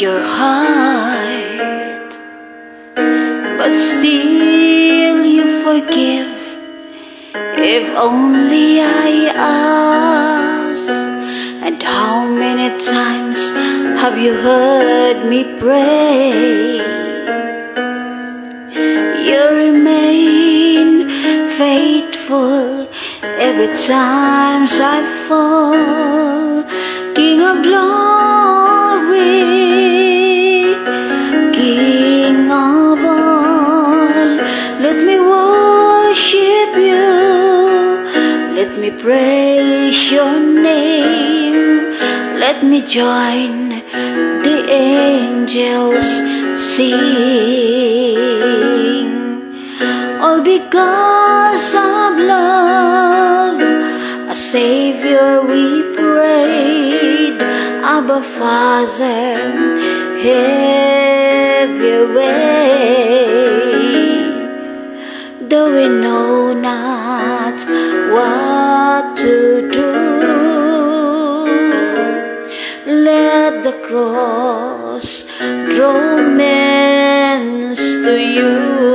your heart, but still you forgive. If only I ask. And how many times have you heard me pray? You remain faithful every time I fall. King of glory, King of all, let me worship you, let me praise your name, let me join the angels sing. All because of love, a Savior we prayed. Abba Father, have your way. Though we know not what to do, let the cross draw men to you.